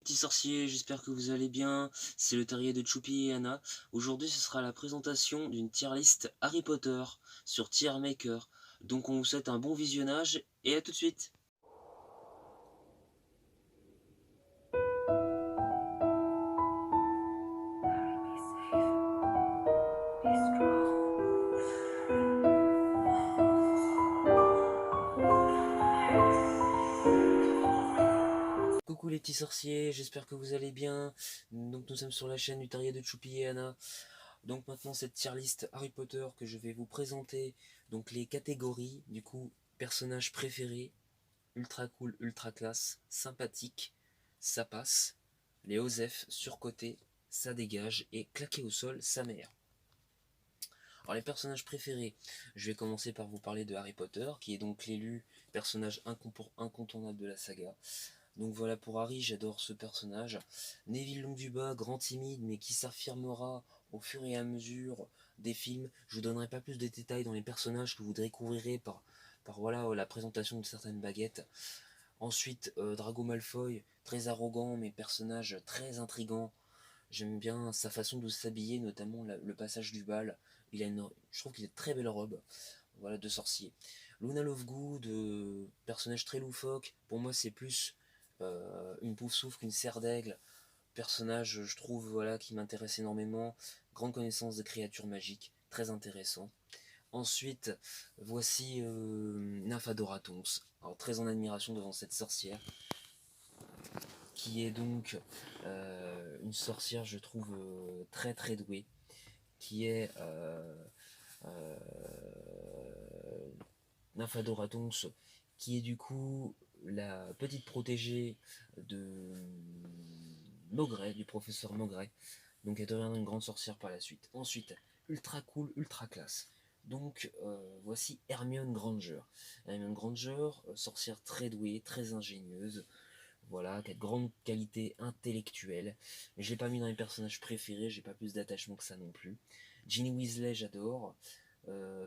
Petits sorciers, j'espère que vous allez bien. C'est le terrier de Choupi et Anna. Aujourd'hui, ce sera la présentation d'une tier list Harry Potter sur Tier Maker. Donc, on vous souhaite un bon visionnage et à tout de suite. Coucou les petits sorciers, j'espère que vous allez bien. Donc, nous sommes sur la chaîne du terrier de Choupi et Anna. Donc, maintenant, cette tier list Harry Potter que je vais vous présenter. Donc, les catégories, du coup, personnages préférés, ultra cool, ultra classe, sympathique, ça passe, les Osef surcotés, ça dégage, et claqué au sol, sa mère. Alors les personnages préférés, je vais commencer par vous parler de Harry Potter, qui est donc l'élu personnage incontournable de la saga. Donc voilà, pour Harry, j'adore ce personnage. Neville Londubat, grand timide, mais qui s'affirmera au fur et à mesure des films. Je vous donnerai pas plus de détails dans les personnages que vous découvrirez par voilà, la présentation de certaines baguettes. Ensuite, Drago Malfoy, très arrogant, mais personnage très intrigant. J'aime bien sa façon de s'habiller, notamment le passage du bal. Je trouve qu'il a une très belle robe, voilà, de sorcier. Luna Lovegood, personnage très loufoque. Pour moi, c'est plus une poufsouffle qu'une serre d'aigle. Personnage, je trouve, voilà, qui m'intéresse énormément. Grande connaissance des créatures magiques, très intéressant. Ensuite, voici Nymphadora Tonks. Alors, très en admiration devant cette sorcière, qui est donc une sorcière, je trouve, très très douée, qui est euh, Nymphadora Tonks, qui est du coup la petite protégée de Maugret, du professeur Maugret. Donc elle deviendra une grande sorcière par la suite. Ensuite, ultra cool, ultra classe. Donc voici Hermione Granger. Hermione Granger, sorcière très douée, très ingénieuse, voilà, qui a de grandes qualités intellectuelles. Mais je l'ai pas mis dans les personnages préférés, j'ai pas plus d'attachement que ça non plus. Ginny Weasley, j'adore.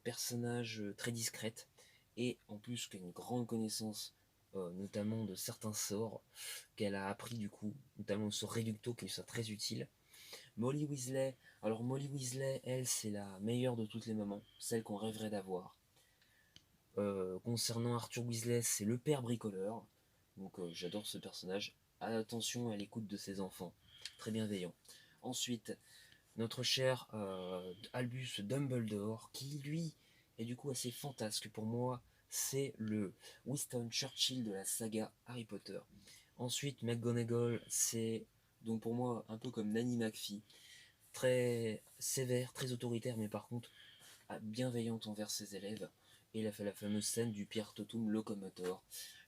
Personnage très discrète. Et en plus, qui a une grande connaissance, notamment de certains sorts qu'elle a appris du coup, notamment le sort Reducto qui lui sera très utile. Molly Weasley, alors Molly Weasley, elle, c'est la meilleure de toutes les mamans, celle qu'on rêverait d'avoir. Concernant Arthur Weasley, c'est le père bricoleur. Donc j'adore ce personnage. Attention à l'écoute de ses enfants. Très bienveillant. Ensuite, notre cher Albus Dumbledore, qui lui est du coup assez fantasque pour moi. C'est le Winston Churchill de la saga Harry Potter. Ensuite, McGonagall, c'est donc pour moi un peu comme Nanny McPhee. Très sévère, très autoritaire, mais par contre bienveillante envers ses élèves. Et il a fait la fameuse scène du Pierre Totum Locomotor,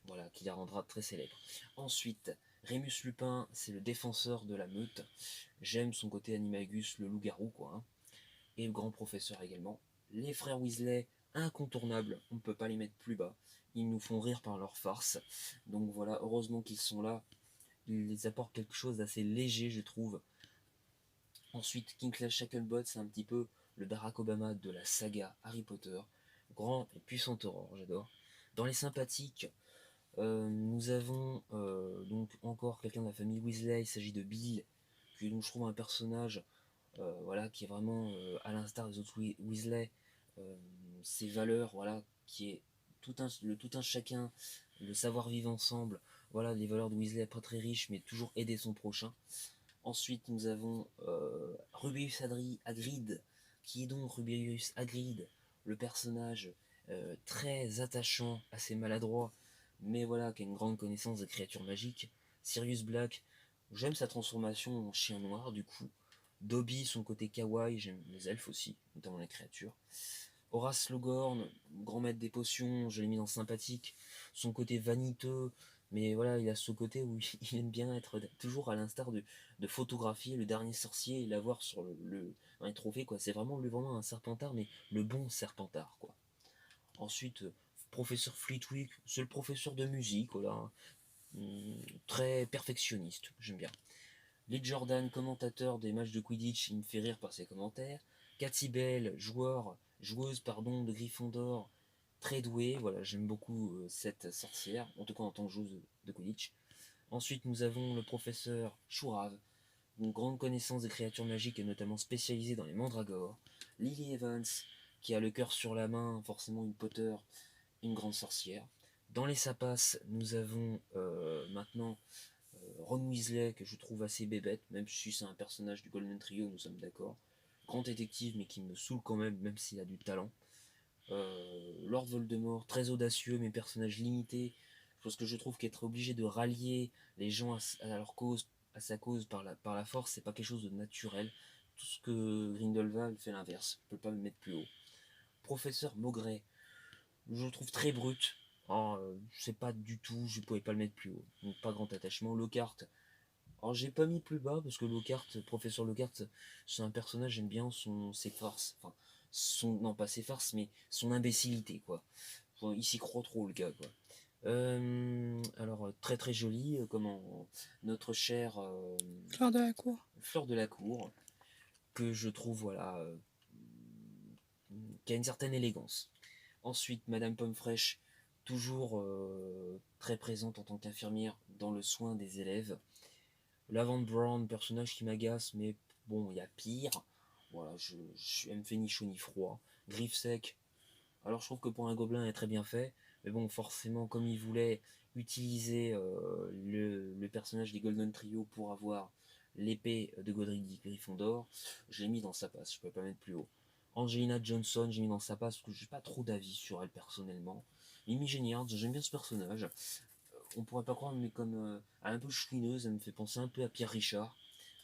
voilà, qui la rendra très célèbre. Ensuite, Rémus Lupin, c'est le défenseur de la meute. J'aime son côté Animagus, le loup-garou, quoi. Hein. Et le grand professeur également. Les frères Weasley, incontournables, on ne peut pas les mettre plus bas. Ils nous font rire par leur farce. Donc voilà, heureusement qu'ils sont là. Ils les apportent quelque chose d'assez léger, je trouve. Ensuite, Kingsley Shacklebolt, c'est un petit peu le Barack Obama de la saga Harry Potter. Grand et puissant aurore, j'adore. Dans les sympathiques, nous avons donc encore quelqu'un de la famille Weasley. Il s'agit de Bill, qui est donc je trouve un personnage voilà, qui est vraiment à l'instar des autres Weasley. euh, ses valeurs, voilà, qui est tout un chacun, le savoir vivre ensemble. Voilà, les valeurs de Weasley, pas très riches, mais toujours aider son prochain. Ensuite, nous avons Rubeus Hagrid, qui est donc Rubeus Hagrid, le personnage très attachant, assez maladroit, mais voilà, qui a une grande connaissance des créatures magiques. Sirius Black, j'aime sa transformation en chien noir, du coup. Dobby, son côté kawaii, j'aime les elfes aussi, notamment les créatures. Horace Slughorn, grand maître des potions, je l'ai mis dans sympathique. Son côté vaniteux, mais voilà, il a ce côté où il aime bien être toujours à l'instar de photographier le dernier sorcier et l'avoir sur dans les trophées, quoi. C'est vraiment un serpentard, mais le bon serpentard, quoi. Ensuite, professeur Flitwick, c'est le professeur de musique, voilà. Très perfectionniste, j'aime bien. Lee Jordan, commentateur des matchs de Quidditch, il me fait rire par ses commentaires. Cathy Bell, joueuse pardon, de Gryffondor, très douée. Voilà, j'aime beaucoup cette sorcière, en tout cas en tant que joueuse de Quidditch. Ensuite, nous avons le professeur Chourave, une grande connaissance des créatures magiques et notamment spécialisée dans les mandragores. Lily Evans, qui a le cœur sur la main, forcément une Potter, une grande sorcière. Dans les Sapas, nous avons maintenant Ron Weasley, que je trouve assez bébête, même si c'est un personnage du Golden Trio, nous sommes d'accord. Grand détective, mais qui me saoule quand même s'il a du talent. Lord Voldemort, très audacieux, mais personnage limité. Parce que je trouve qu'être obligé de rallier les gens à leur cause, à sa cause par la force, c'est pas quelque chose de naturel. Tout ce que Grindelwald fait l'inverse. Je peux pas me mettre plus haut. Professeur Maugret, je le trouve très brut. Je sais pas du tout, je pouvais pas le mettre plus haut. Donc pas grand attachement. Lockhart, alors j'ai pas mis plus bas parce que Lockhart, professeur Lockhart, c'est un personnage, j'aime bien ses farces. Enfin, non pas ses farces, mais son imbécilité, quoi. Enfin, il s'y croit trop, le gars, quoi. Alors, très très joli, comment notre chère Fleur de la cour. Fleur de la Cour, que je trouve, voilà, qui a une certaine élégance. Ensuite, Madame Pomme Fraîche, toujours très présente en tant qu'infirmière dans le soin des élèves. Lavande Brown, personnage qui m'agace, mais bon, il y a pire. Voilà, elle me fait ni chaud ni froid. Griffe sec, alors je trouve que pour un gobelin, elle est très bien fait. Mais bon, forcément, comme il voulait utiliser le personnage des Golden Trio pour avoir l'épée de Godric Gryffondor, je l'ai mis dans sa passe, je peux pas mettre plus haut. Angelina Johnson, j'ai mis dans sa passe parce que j'ai pas trop d'avis sur elle personnellement. Mimi Géniard, j'aime bien ce personnage. On pourrait pas croire, mais comme elle est un peu chouineuse, elle me fait penser un peu à Pierre Richard.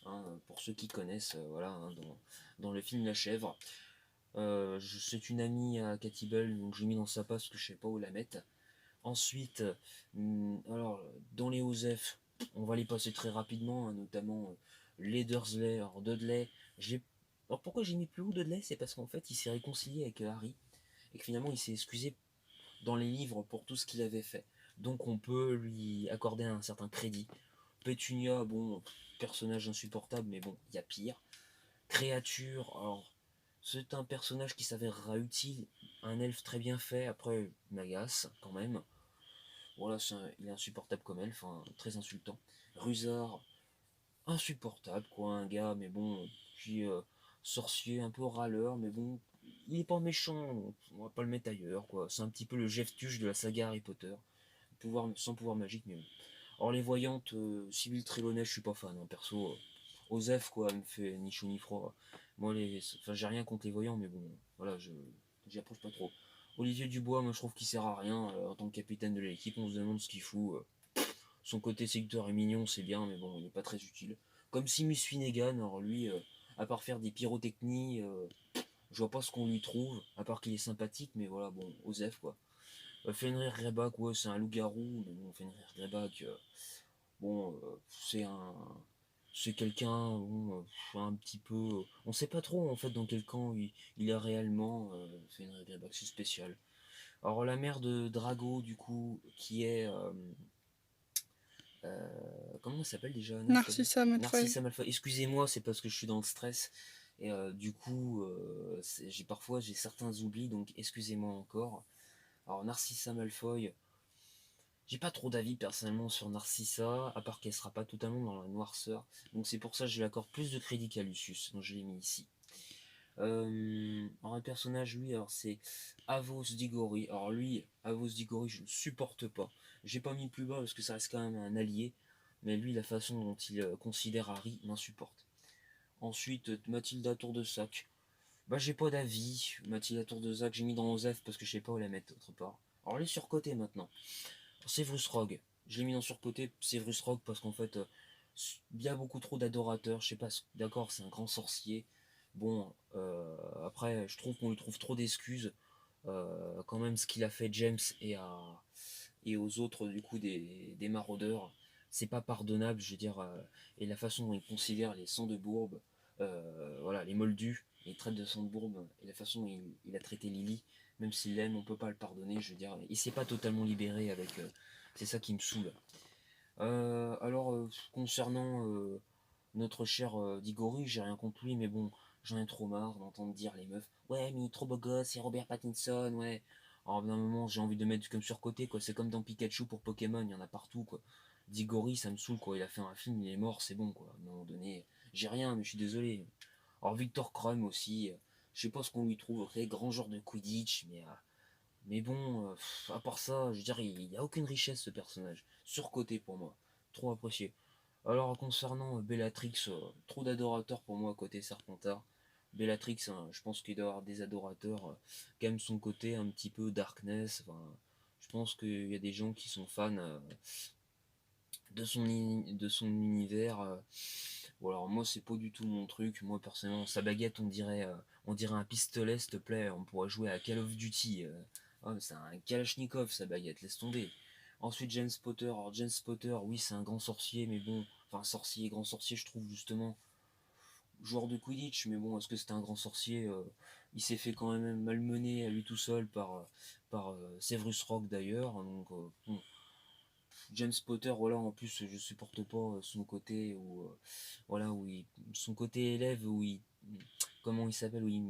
Hein, pour ceux qui connaissent, voilà, hein, dans le film La Chèvre. C'est une amie à Cathy Bell, donc j'ai mis dans sa passe parce que je sais pas où la mettre. Ensuite, alors dans les OSEF, on va les passer très rapidement, hein, notamment les Dursley, alors Dudley. Alors pourquoi j'ai mis plus haut Dudley? C'est parce qu'en fait il s'est réconcilié avec Harry et que finalement il s'est excusé dans les livres pour tout ce qu'il avait fait. Donc on peut lui accorder un certain crédit. Pétunia, bon, personnage insupportable, mais bon, il y a pire. Créature, alors c'est un personnage qui s'avérera utile, un elfe très bien fait, après il m'agace quand même. Voilà, il est insupportable comme elfe, hein, très insultant. Rusard, insupportable quoi, un gars, mais bon, puis sorcier, un peu râleur, mais bon, il est pas méchant, donc on va pas le mettre ailleurs quoi. C'est un petit peu le Jeff Tuche de la saga Harry Potter, sans pouvoir magique, mais bon. Or les voyantes, Sibyl Trelawney, je suis pas fan, hein, perso. Osef quoi, elle me fait ni chaud ni froid. Moi enfin j'ai rien contre les voyants, mais bon, voilà, j'y approche pas trop. Olivier Dubois, moi je trouve qu'il sert à rien en tant que capitaine de l'équipe, on se demande ce qu'il fout. Son côté séducteur et mignon, c'est bien, mais bon, il n'est pas très utile. Comme Simus Finnegan, alors lui, à part faire des pyrotechnies, je vois pas ce qu'on lui trouve, à part qu'il est sympathique, mais voilà, bon, Osef quoi. Fenrir Greyback, ouais, c'est un loup-garou, mais bon, Fenrir Greyback, bon, c'est quelqu'un, bon, un petit peu. On sait pas trop en fait dans quel camp il est réellement. Fenrir Greyback, c'est spécial. Alors la mère de Drago, du coup, qui est. Comment elle s'appelle déjà? Non, je t'avoue. Narcissa Malfoy. Narcissa Malfoy. Excusez-moi, c'est parce que je suis dans le stress. Et du coup, j'ai certains oublis, donc excusez-moi encore. Alors Narcissa Malfoy, j'ai pas trop d'avis personnellement sur Narcissa, à part qu'elle sera pas totalement dans la noirceur. Donc c'est pour ça que je lui accorde plus de crédit qu'à Lucius, donc je l'ai mis ici. Alors un personnage, lui, alors c'est Avos Diggory. Alors lui, Avos Diggory, je ne supporte pas. J'ai pas mis plus bas parce que ça reste quand même un allié. Mais lui, la façon dont il considère Harry m'insupporte. Ensuite, Mathilda Tour de Sac. Bah j'ai pas d'avis. Mathilda Tour de Sac, j'ai mis dans Osef parce que je sais pas où la mettre autre part. Alors elle est surcotée maintenant. Severus Rogue. Je l'ai mis en surcoté Severus Rogue parce qu'en fait, il y a beaucoup trop d'adorateurs. Je sais pas, d'accord, c'est un grand sorcier. Bon, après, je trouve qu'on lui trouve trop d'excuses. Quand même, ce qu'il a fait James et aux autres, du coup, des maraudeurs, c'est pas pardonnable, je veux dire. Et la façon dont il considère les sangs de bourbe, voilà, les moldus, il traite de sang de bourbe, et la façon dont il a traité Lily, même s'il l'aime, on peut pas le pardonner, je veux dire. Il s'est pas totalement libéré avec. C'est ça qui me saoule. Alors, concernant notre cher Diggory, j'ai rien contre lui, mais bon, j'en ai trop marre d'entendre dire les meufs. Ouais, mais il est trop beau gosse, c'est Robert Pattinson, ouais. Alors, d'un moment, j'ai envie de mettre comme surcoté, quoi. C'est comme dans Pikachu pour Pokémon, il y en a partout, quoi. Diggory, ça me saoule, quoi. Il a fait un film, il est mort, c'est bon, quoi. À un moment donné, j'ai rien, mais je suis désolé. Alors Victor Krum aussi, je sais pas ce qu'on lui trouve, ok, grand joueur de Quidditch, mais bon, à part ça, je veux dire, il n'y a aucune richesse ce personnage. Surcoté pour moi, trop apprécié. Alors concernant Bellatrix, trop d'adorateurs pour moi côté Serpentard. Bellatrix, hein, je pense qu'il doit y avoir des adorateurs qui aiment son côté un petit peu darkness. Enfin, je pense qu'il y a des gens qui sont fans de son univers. Bon, alors moi c'est pas du tout mon truc. Moi personnellement, sa baguette on dirait un pistolet, s'il te plaît. On pourrait jouer à Call of Duty. Ah, mais c'est un Kalachnikov sa baguette, laisse tomber. Ensuite James Potter. Alors James Potter, oui c'est un grand sorcier, mais bon, enfin sorcier, grand sorcier, je trouve justement joueur de Quidditch, mais bon, est-ce que c'était un grand sorcier Il s'est fait quand même malmener à lui tout seul par Severus Rogue d'ailleurs. Donc bon, James Potter, voilà, en plus je supporte pas son côté voilà son côté élève où il comment il s'appelle où il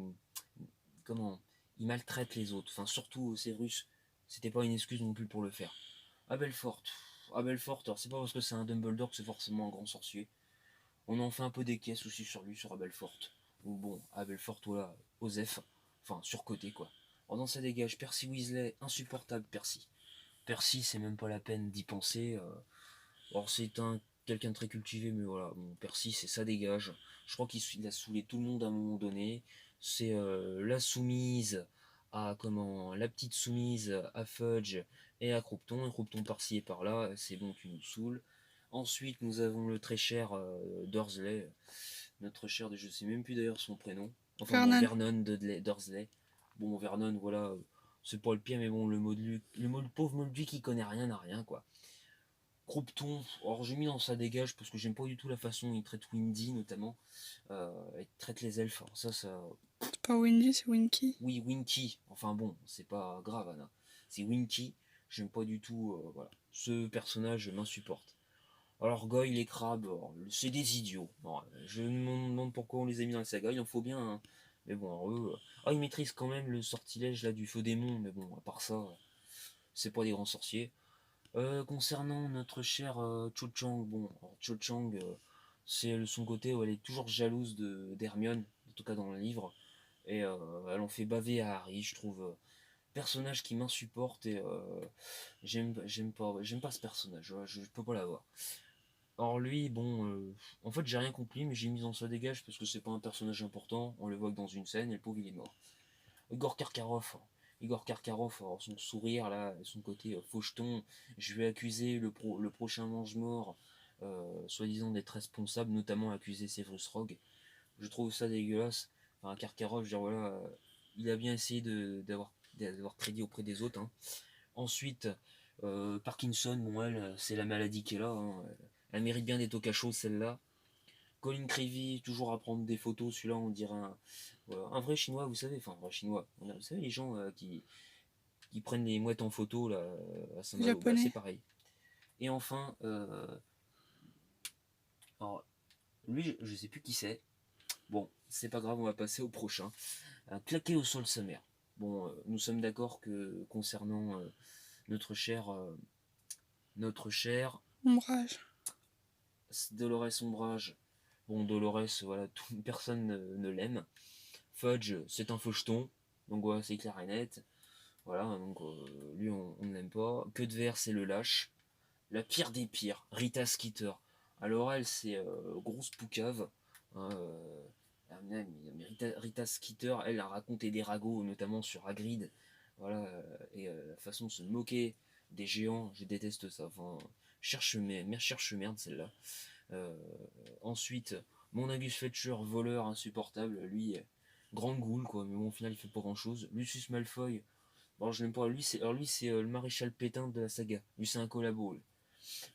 comment il maltraite les autres. Enfin surtout Severus, c'était pas une excuse non plus pour le faire. À Belfort, alors c'est pas parce que c'est un Dumbledore que c'est forcément un grand sorcier. On en fait un peu des caisses aussi sur lui, sur Abelfort. Ou bon, Abelfort, voilà, Osef. Enfin, surcoté quoi. Alors dans ça dégage, Percy Weasley, insupportable Percy. Percy, c'est même pas la peine d'y penser. Or c'est un quelqu'un de très cultivé, mais voilà, bon, Percy, c'est ça dégage. Je crois qu'il a saoulé tout le monde à un moment donné. C'est la soumise à comment la petite soumise à Fudge et à Croupton. Et Croupton par-ci et par-là, c'est bon, tu nous saoules. Ensuite, nous avons le très cher Dursley, notre cher, je sais même plus d'ailleurs son prénom. Enfin bon, Vernon. Vernon Dursley. Bon, Vernon, voilà, c'est pas le pire, mais bon, le pauvre Molduc qui connaît rien à rien, quoi. Croupton, alors j'ai mis dans sa dégage parce que j'aime pas du tout la façon dont il traite Windy notamment. Il traite les elfes, alors ça. C'est pas Windy, c'est Winky. Oui, Winky, enfin bon, c'est pas grave, Anna. C'est Winky, j'aime pas du tout, voilà. Ce personnage m'insupporte. Alors Goyle et Crabbe, c'est des idiots. Bon, je me demande pourquoi on les a mis dans la saga, il en faut bien, hein. Mais bon, eux, ils maîtrisent quand même le sortilège là du feu démon, mais bon, à part ça, c'est pas des grands sorciers. Concernant notre cher Cho Chang, bon, Cho Chang, c'est son côté où elle est toujours jalouse d'Hermione, en tout cas dans le livre, et elle en fait baver à Harry, je trouve. Personnage qui m'insupporte et j'aime pas ce personnage, voilà, je peux pas l'avoir. Or lui, bon, en fait j'ai rien compris, mais j'ai mis dans sa dégage parce que c'est pas un personnage important, on le voit que dans une scène et le pauvre il est mort. Igor Karkaroff. Igor Karkaroff, alors son sourire là, son côté faucheton, je vais accuser le prochain mange-mort, soi-disant d'être responsable, notamment accuser Severus Rogue. Je trouve ça dégueulasse. Enfin, Karkaroff, je veux dire, voilà, il a bien essayé d'avoir crédit auprès des autres, hein. Ensuite, Parkinson, bon, elle, c'est la maladie qu'elle a, hein. Elle mérite bien d'être au cachot, celle-là. Colin Creevy, toujours à prendre des photos, celui-là on dirait voilà, un vrai chinois, vous savez, enfin un vrai chinois, vous savez les gens qui prennent les mouettes en photo là, à Saint-Malo, bah c'est Japonais. pareil. Et enfin, alors, lui je sais plus qui c'est, bon c'est pas grave, on va passer au prochain. Un claqué au sol sommaire. Bon, nous sommes d'accord que concernant notre cher, notre cher Ombrage. Dolores Ombrage, bon Dolores, voilà, personne ne l'aime. Fudge, c'est un faucheton, donc voilà, c'est clair et net. Voilà, donc lui, on ne l'aime pas. Que de verre, c'est le lâche. La pire des pires, Rita Skeeter. Alors elle, c'est grosse poucave, hein, mais Rita Skeeter, elle a raconté des ragots, notamment sur Hagrid. Voilà, et la façon de se moquer des géants, je déteste ça. Enfin, cherche merde celle-là. Euh, Ensuite, mon Angus Fletcher, voleur insupportable, lui, grande goule quoi, mais bon, au final il fait pas grand chose. Lucius Malfoy, bon, je l'aime pas, lui c'est le maréchal Pétain de la saga, lui c'est un collabo. Lui.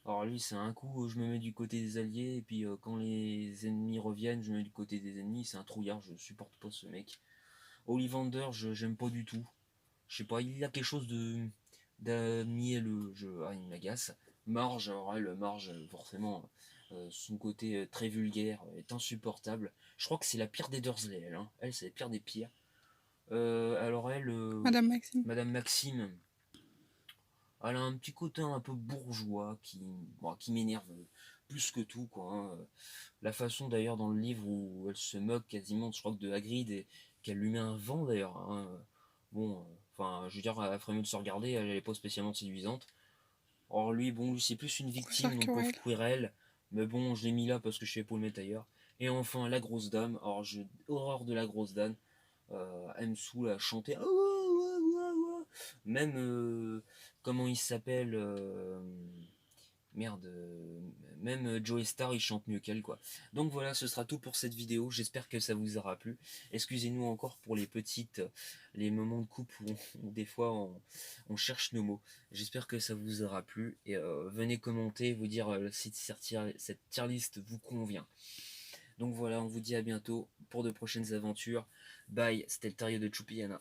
Alors lui c'est un coup, je me mets du côté des alliés, et puis quand les ennemis reviennent, je me mets du côté des ennemis, c'est un trouillard, je supporte pas ce mec. Ollivander, j'aime pas du tout. Je sais pas, il a quelque chose de mielleux, il m'agace. Marge, alors elle, Marge, forcément, son côté très vulgaire est insupportable. Je crois que c'est la pire des Dursley, elle, hein. Elle, c'est la pire des pires. Alors elle, Madame Maxime. Madame Maxime, Elle a un petit côté un peu bourgeois qui m'énerve plus que tout, quoi. Hein. La façon d'ailleurs dans le livre où elle se moque quasiment, je crois que de Hagrid et qu'elle lui met un vent d'ailleurs. Hein. Bon, enfin, je veux dire, elle ferait mieux de se regarder, elle est pas spécialement séduisante. Or lui, bon, lui c'est plus une On victime, préfère donc pauvre Quirrell. Quirrell. Mais bon, je l'ai mis là parce que je savais pas le mettre ailleurs. Et enfin, la grosse dame. Alors, horreur de la grosse dame. Elle me saoule à chanter. Ah, ouais, ouais, ouais, ouais. Même, comment il s'appelle Merde, même Joey Star il chante mieux qu'elle quoi. Donc voilà, ce sera tout pour cette vidéo. J'espère que ça vous aura plu. Excusez-nous encore pour les petites, les moments de coupe où des fois on cherche nos mots. J'espère que ça vous aura plu et venez commenter, vous dire si cette tier list vous convient. Donc voilà, on vous dit à bientôt pour de prochaines aventures. Bye, c'était le Terrier de Choupiana.